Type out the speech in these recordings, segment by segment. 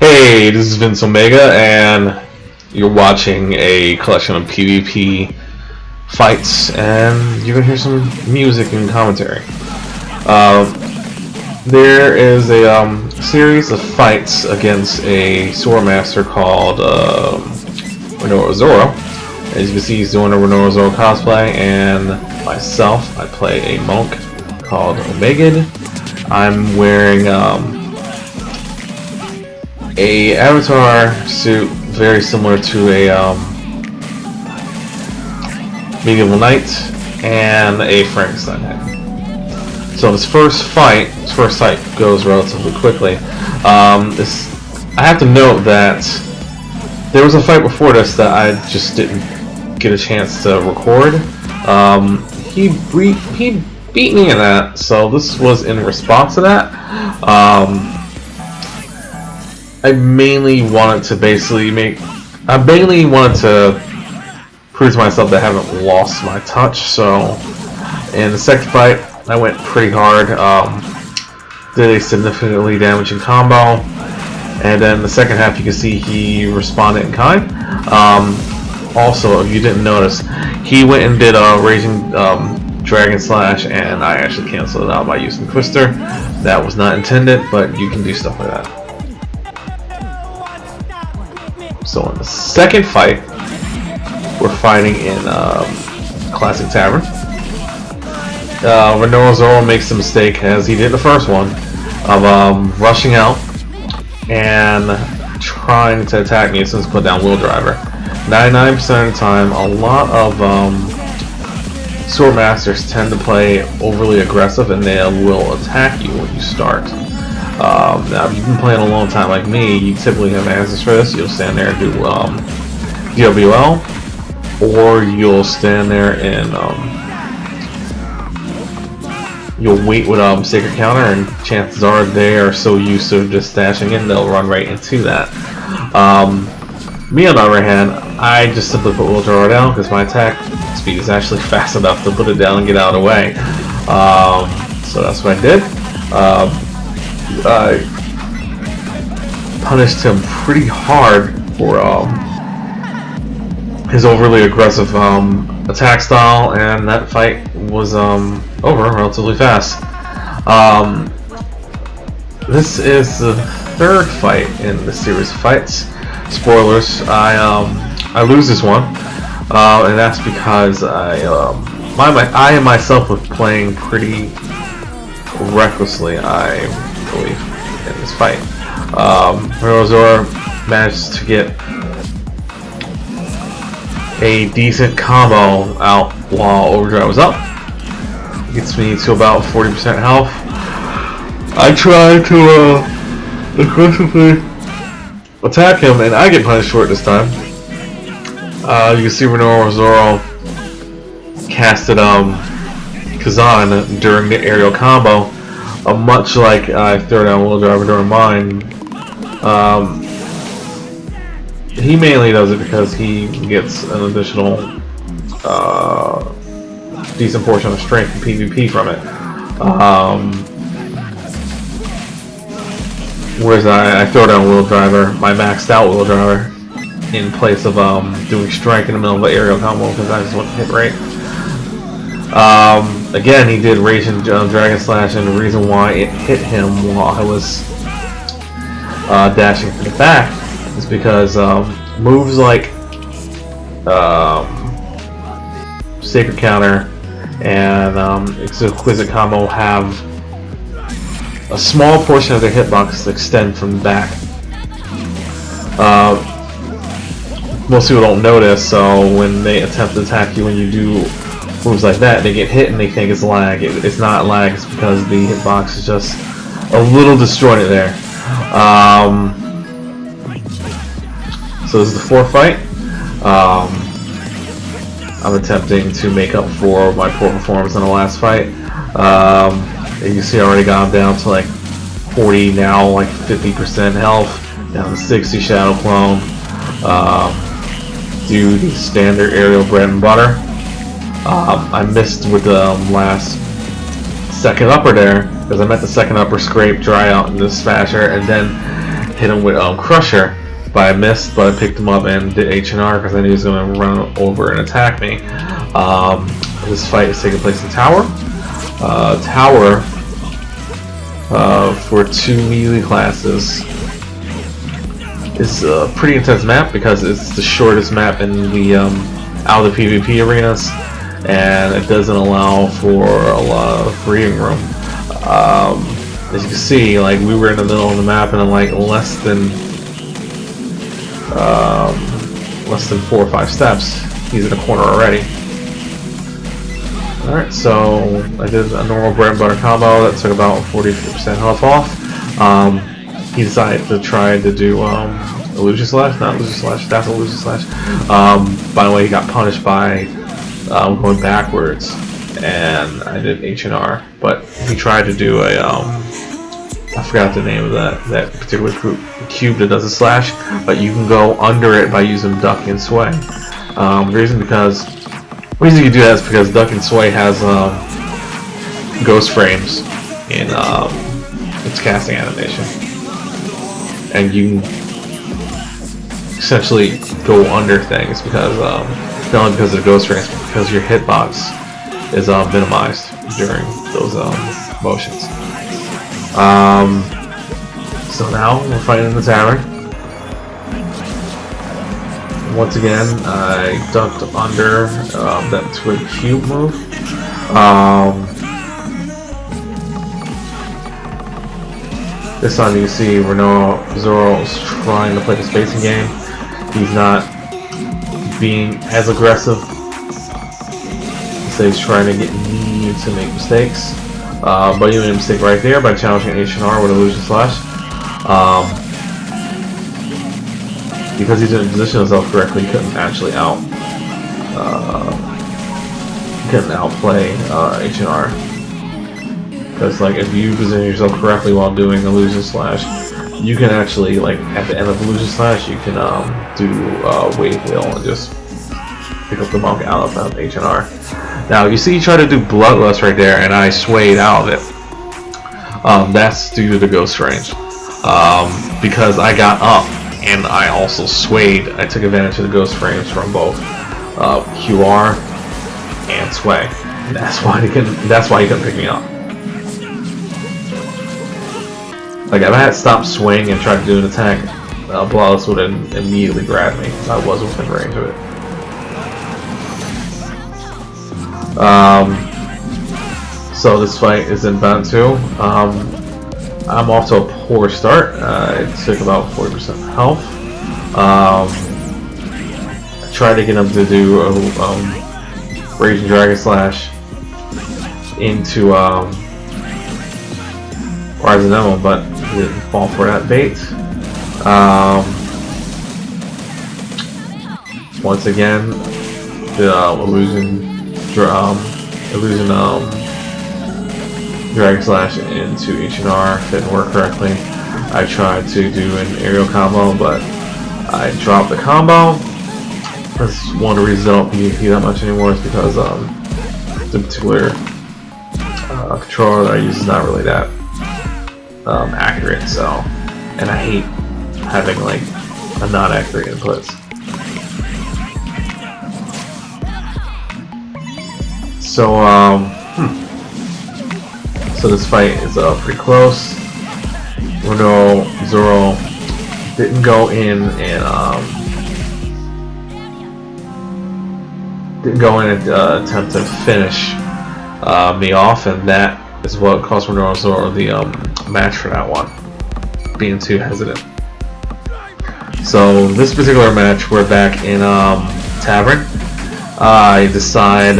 Hey, this is Vince Omega, and you're watching a collection of PvP fights, and you're gonna hear some music and commentary. There is a series of fights against a sword master called Renoa Zoro. As you can see, he's doing a Renoa Zoro cosplay, and myself, I play a monk called Omega. I'm wearing a avatar suit very similar to a medieval knight and a Frankenstein head. So this first fight goes relatively quickly. I have to note that there was a fight before this that I just didn't get a chance to record. He beat me in that, so this was in response to that. I mainly wanted to prove to myself that I haven't lost my touch. So in the second fight, I went pretty hard. Did a significantly damaging combo, and then the second half, you can see he responded in kind. Also, if you didn't notice, he went and did a Raging Dragon Slash, and I actually canceled it out by using Twister. That was not intended, but you can do stuff like that. So in the second fight, we're fighting in Classic Tavern. Renoa Zoro makes the mistake, as he did the first one, of rushing out and trying to attack me as soon as I put down Wheel Driver. 99% of the time, a lot of sword masters tend to play overly aggressive, and they will attack you when you start. Now, if you've been playing a long time like me, you typically have answers for this. You'll stand there and do DWL, or you'll stand there and you'll wait with Sacred Counter, and chances are they are so used to just dashing in, they'll run right into that. Me, on the other hand, I just simply put Wheel Drawer down because my attack speed is actually fast enough to put it down and get out of the way. So that's what I did. I punished him pretty hard for his overly aggressive attack style, and that fight was over relatively fast. This is the third fight in the series of fights. Spoilers, I lose this one, and that's because I myself was playing pretty recklessly, I believe, in this fight. Renoa Zoro managed to get a decent combo out while Overdrive was up. Gets me to about 40% health. I try to aggressively attack him, and I get punished for it this time. You can see Renoa Zoro casted Kazan during the aerial combo, much like I throw down Wheel Driver during mine. He mainly does it because he gets an additional decent portion of strength and PvP from it. Whereas I throw down Wheel Driver, my maxed out Wheel Driver, in place of doing strike in the middle of an aerial combo because I just want to hit right. Again, he did Raging Dragon Slash, and the reason why it hit him while I was dashing to the back is because moves like Sacred Counter and Exquisite Combo have a small portion of their hitbox extend from the back. Most people don't notice, so when they attempt to attack you when you do moves like that, they get hit and they think it's lag. It's not lag, it's because the hitbox is just a little disjointed there. So this is the fourth fight. I'm attempting to make up for my poor performance in the last fight. You can see I already got him down to like 40 now, like 50% health, down to 60 Shadow Clone. Do the standard aerial bread and butter. I missed with the last second upper there, because I met the second upper scrape, dry out in this smasher, and then hit him with Crusher, but I missed. But I picked him up and did H&R because I knew he was going to run over and attack me. This fight is taking place in Tower. Tower for 2 melee classes is a pretty intense map because it's the shortest map in the out of the PvP arenas, and it doesn't allow for a lot of breathing room. As you can see, like, we were in the middle of the map, and in like less than 4 or 5 steps, he's in the corner already. Alright, so I did a normal bread and butter combo that took about 40% health off. He decided to try to do illusion slash, not illusion slash, that's illusion slash. By the way, he got punished by going backwards, and I did H&R, but he tried to do a I forgot the name of that particular cube that does a slash, but you can go under it by using duck and sway. The reason you do that is because duck and sway has ghost frames in its casting animation, and you can essentially go under things because not only because of the ghost frames, but because your hitbox is minimized during those motions. So now we're fighting in the tavern. Once again, I ducked under that twig cube move. This time you can see Zoro's trying to play the spacing game. He's not being as aggressive. So he's trying to get me to make mistakes. But he made a mistake right there by challenging H&R with illusion slash. Because he didn't position himself correctly, he couldn't actually outplay H&R. Because like if you position yourself correctly while doing illusion slash, you can actually, like, at the end of illusion slash, you can do wave wheel and just pick up the monk out of H&R. Now you see he tried to do bloodlust right there, and I swayed out of it. That's due to the ghost range. Because I got up and I also swayed, I took advantage of the ghost frames from both QR and sway. That's why he couldn't pick me up. Like, if I had stopped swaying and tried to do an attack, Bloodlust would have immediately grabbed me. I was within range of it. So this fight is in bound 2. I'm off to a poor start. It took about 40% health. I tried to get him to do a Raging Dragon Slash into Rise of Nemo, but he didn't fall for that bait. Once again, the illusion Dragon Slash into H&R didn't work correctly. I tried to do an aerial combo, but I dropped the combo. That's one of the reasons I don't PvP that much anymore, is because the particular controller that I use is not really that accurate. So, and I hate having like a not accurate inputs. So so this fight is pretty close. Zoro didn't go in and attempt to finish me off, and that is what cost Zoro the match for that one, being too hesitant. So this particular match, we're back in Tavern. I decide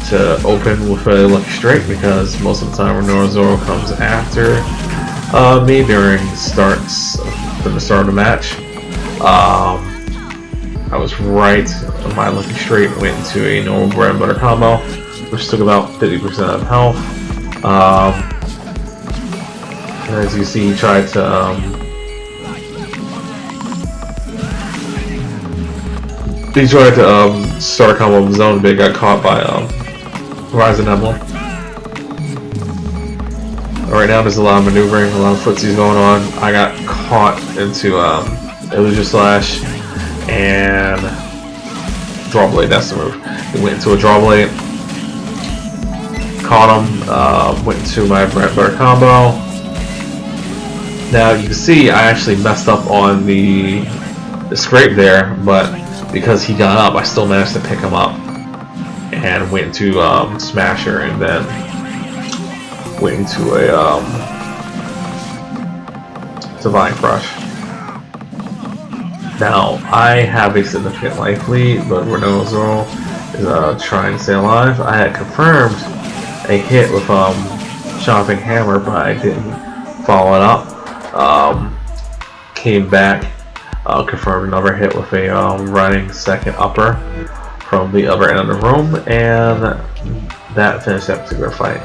to open with a lucky strike because most of the time Zoro comes after me during the start of the match. I was right. My lucky straight went into a normal bread and butter combo, which took about 50% of health. And as you see, he tried to start a combo of his own, but got caught by Horizon Emblem. Right now there's a lot of maneuvering, a lot of footsies going on. I got caught into Illusion Slash and Draw Blade. That's the move. He went into a Draw Blade, caught him, went into my bread butter combo. Now you can see I actually messed up on the scrape there, but because he got up, I still managed to pick him up and went into Smasher, and then went into a Divine Crush. Now I have a significant life lead, but Renozo is trying to stay alive. I had confirmed a hit with Chopping Hammer, but I didn't follow it up. Came back, confirmed another hit with a running second upper from the other end of the room, and that finished that particular fight.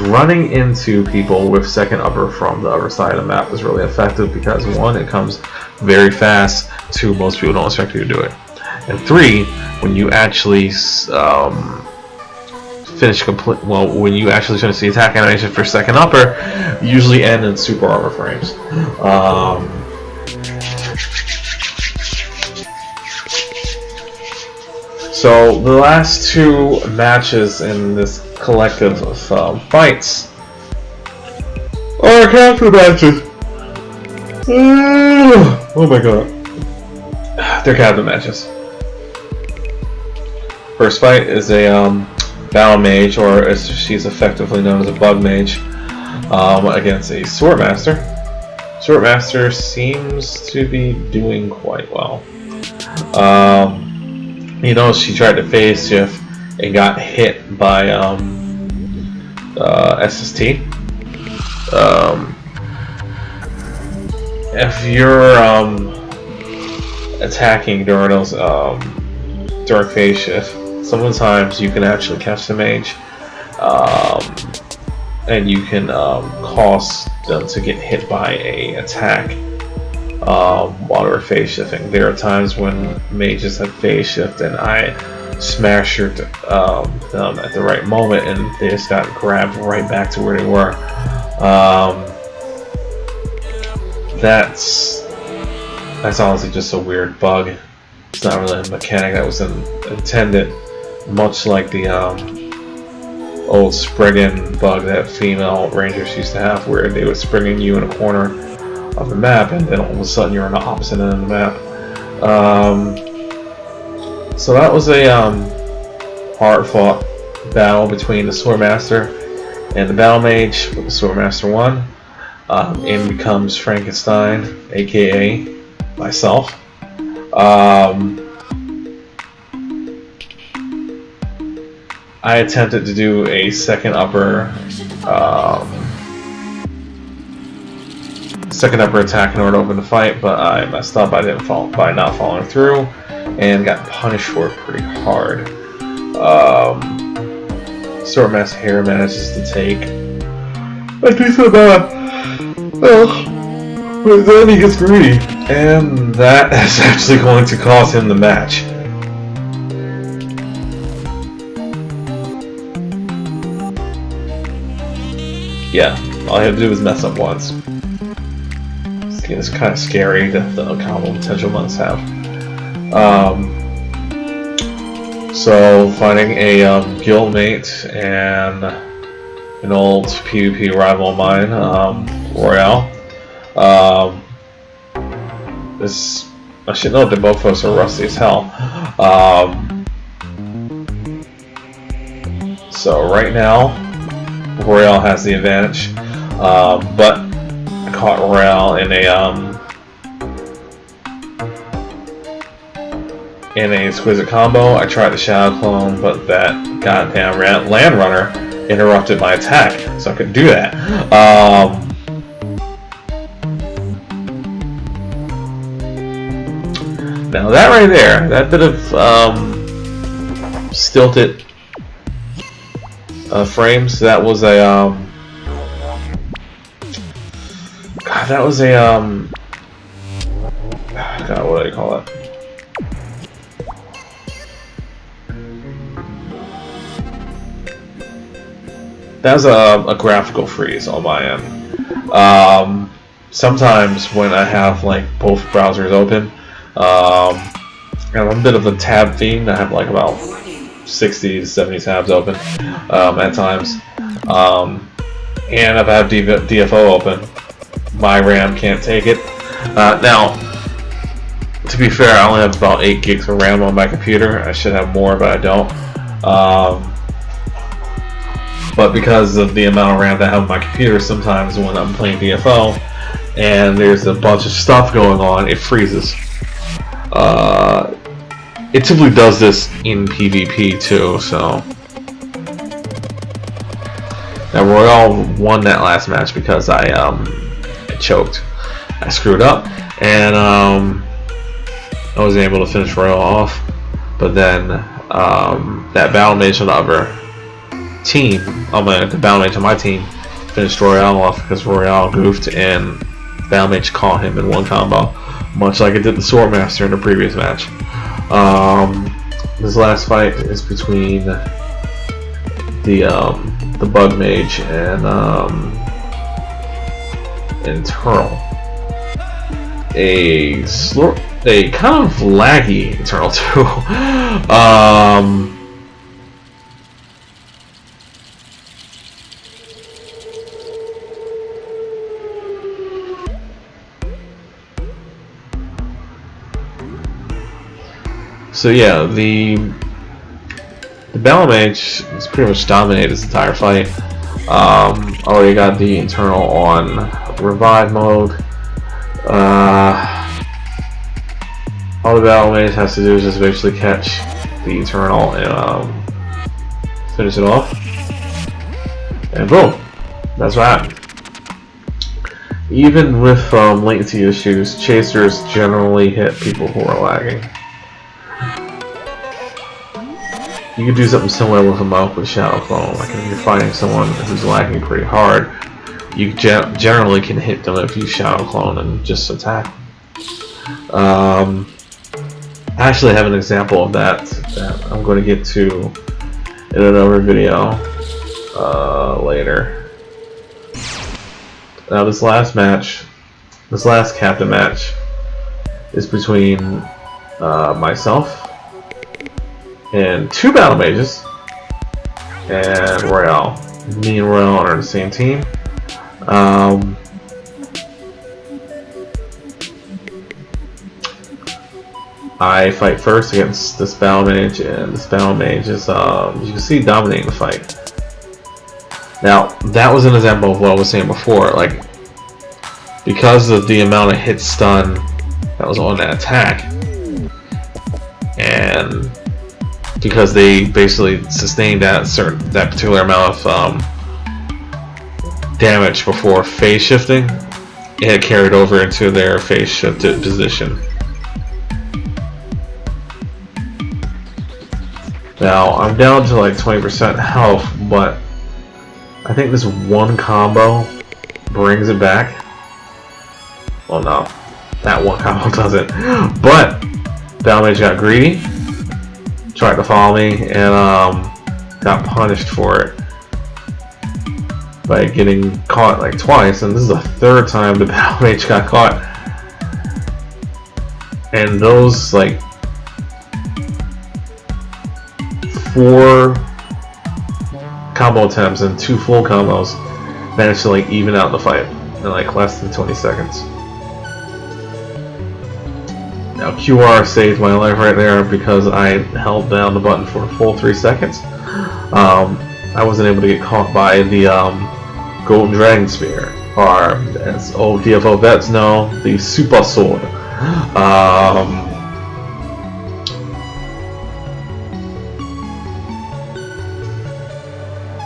Running into people with second upper from the other side of the map is really effective because 1, it comes very fast, 2, most people don't expect you to do it, and 3, when you actually when you actually finish the attack animation for second upper, usually end in super armor frames. So the last 2 matches in this collective of fights are capture matches. Oh my god. They're captain matches. First fight is a Battle Mage, or as she's effectively known as a Bug Mage, against a Swordmaster. Swordmaster seems to be doing quite well. You know, she tried to phase shift and got hit by SST. If you're attacking during those during phase shift, sometimes you can actually catch the mage, and you can cause them to get hit by a attack while they're phase shifting. There are times when mages have phase shift and I smashed them at the right moment, and they just got grabbed right back to where they were. That's honestly just a weird bug. It's not really a mechanic that was intended, much like the old Spriggan bug that female rangers used to have, where they would spring you in a corner of the map and then all of a sudden you're on the opposite end of the map. So that was a hard fought battle between the Swordmaster and the Battle Mage, with the Swordmaster won. In becomes Frankenstein, aka myself. I attempted to do a second upper attack in order to open the fight, but I messed up. I didn't fall by not following through, and got punished for it pretty hard. Swordmaster here manages to take a decent amount, but then he gets greedy, and that is actually going to cost him the match. Yeah, all I had to do was mess up once. This game is kind of scary, the combo potential months have. So finding a guildmate and an old PvP rival of mine, Royale. I should note that both of us are rusty as hell. So right now, Royale has the advantage, but I caught Royale in a exquisite combo. I tried to Shadow Clone, but that goddamn Land Runner interrupted my attack, so I couldn't do that. Now that right there, that bit of stilted frames, that was a God, what do they call it? That was a graphical freeze on my end. sometimes when I have like both browsers open, and I'm a bit of a tab fiend. I have like about 60 to 70 tabs open at times. And if I have DFO open, my RAM can't take it. Now, to be fair, I only have about 8 gigs of RAM on my computer. I should have more, but I don't. But because of the amount of RAM that I have on my computer, sometimes when I'm playing DFO and there's a bunch of stuff going on, it freezes. It typically does this in PvP too, so. Now Royale won that last match because I choked. I screwed up, and I wasn't able to finish Royale off. But then that battle mage on the other team, the battle mage on my team, finished Royale off because Royale goofed and battle mage caught him in one combo, much like it did the Swordmaster in the previous match. This last fight is between the bug mage and Eternal. A kind of laggy Eternal too. So yeah, the battle mage is pretty much dominated this entire fight. Already got the Eternal on revive mode. All the battle mage has to do is just basically catch the Eternal and finish it off. And boom, that's what happened. Even with latency issues, chasers generally hit people who are lagging. You can do something similar with a Monk with Shadow Clone. Like if you're fighting someone who's lagging pretty hard, you generally can hit them if you Shadow Clone and just attack. I actually have an example of that I'm going to get to in another video later. Now this last captain match, is between myself and 2 battle mages and Royale. Me and Royale are on the same team. I fight first against this battle mage, and this battle mage is, you can see, dominating the fight. Now, that was an example of what I was saying before. Like, because of the amount of hit stun that was on that attack, and because they basically sustained that particular amount of damage before phase shifting, it had carried over into their phase shifted position. Now I'm down to like 20% health, but I think this one combo brings it back. Well, no, that one combo doesn't. But battle mage got greedy, tried to follow me, and got punished for it by getting caught like twice, and this is the 3rd time the battle mage got caught. And those like 4 combo attempts and 2 full combos managed to like even out the fight in like less than 20 seconds. Now QR saved my life right there because I held down the button for a full 3 seconds. I wasn't able to get caught by the Golden Dragon Spear, or as old DFO vets know, the Super Sword.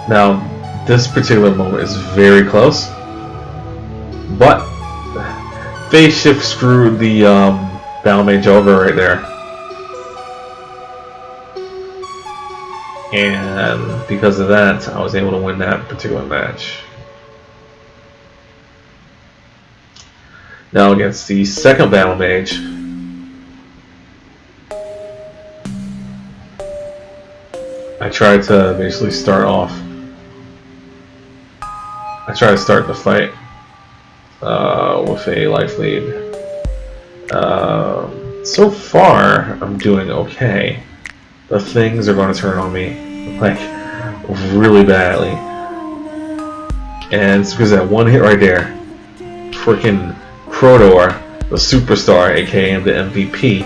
Now, this particular moment is very close, but phase shift screwed the battle mage over right there, and because of that, I was able to win that particular match. Now against the second battle mage, I tried to basically start the fight with a life lead. So far, I'm doing okay. But things are going to turn on me, like, really badly. And it's because that one hit right there, freaking Protor, the superstar, aka the MVP,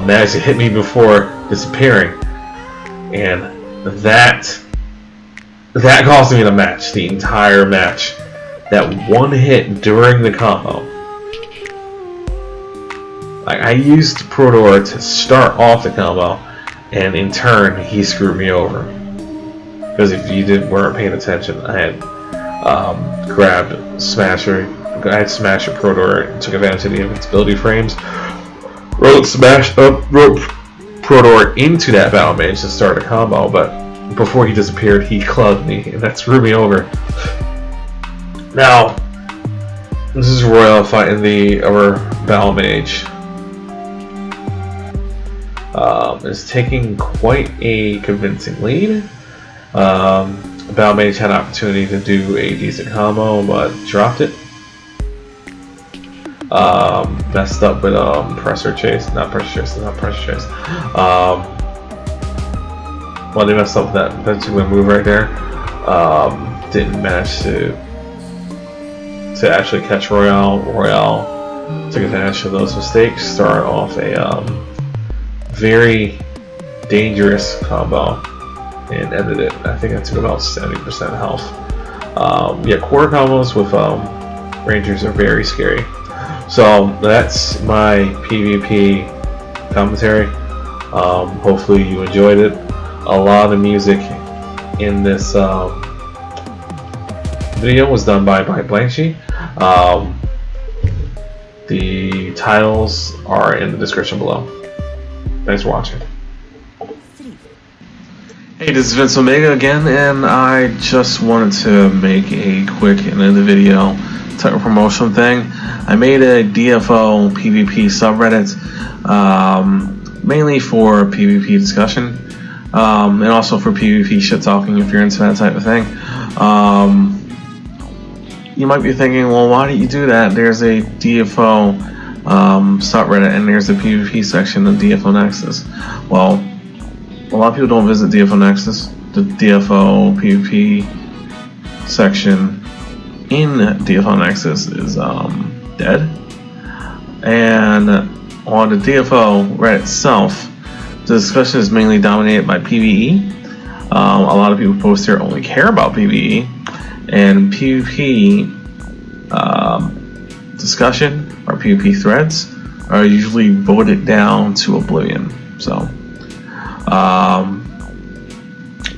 managed to hit me before disappearing. And that cost me the match, the entire match. That one hit during the combo. Like, I used Protor to start off the combo, and in turn, he screwed me over. Because if you weren't paying attention, I had grabbed Smasher. I had Smasher Protor and took advantage of the invincibility frames. Wrote Protor into that battle mage to start a combo, but before he disappeared, he clubbed me, and that screwed me over. Now, this is Royal fighting the other battle mage. Is taking quite a convincing lead. Battle mage had an opportunity to do a decent combo, but dropped it. Messed up with pressure chase. Well, they messed up with that particular move right there. Didn't manage to actually catch Royale. Royale took advantage of those mistakes. Started off a very dangerous combo and ended it. I think I took about 70% health. Yeah, quarter combos with Rangers are very scary. So that's my PvP commentary. Hopefully you enjoyed it. A lot of the music in this video was done by Blank Banshee. The titles are in the description below. Thanks for watching. Hey, this is Vince Omega again, and I just wanted to make a quick end of the video type of promotion thing. I made a DFO PvP subreddit, mainly for PvP discussion, and also for PvP shit talking if you're into that type of thing. You might be thinking, well, why did you do that? There's a DFO subreddit, and there's the PvP section of DFO Nexus. Well, a lot of people don't visit DFO Nexus. The DFO PvP section in DFO Nexus is dead. And on the DFO Reddit itself, the discussion is mainly dominated by PvE. A lot of people post here only care about PvE, and PvP discussion or PvP threads are usually voted down to oblivion. So,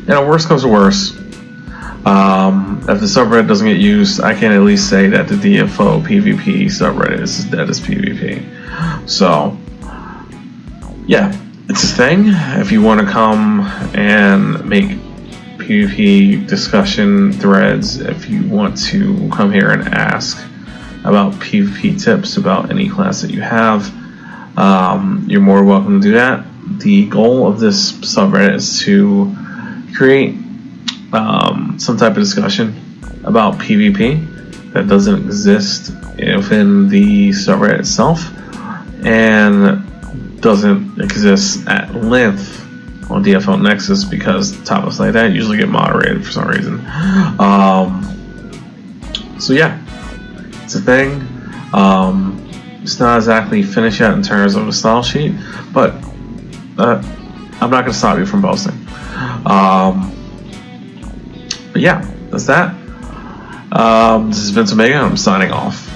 worst comes to worst. If the subreddit doesn't get used, I can at least say that the DFO PvP subreddit is as dead as PvP. So, yeah, it's a thing. If you want to come and make PvP discussion threads, if you want to come here and ask about PvP tips about any class that you have, you're more welcome to do that. The goal of this subreddit is to create some type of discussion about PvP that doesn't exist within the subreddit itself and doesn't exist at length on DFO Nexus, because topics like that usually get moderated for some reason. So yeah, it's a thing. It's not exactly finished yet in terms of the style sheet, but I'm not going to stop you from posting. But yeah, that's that. This is Vince Omega, and I'm signing off.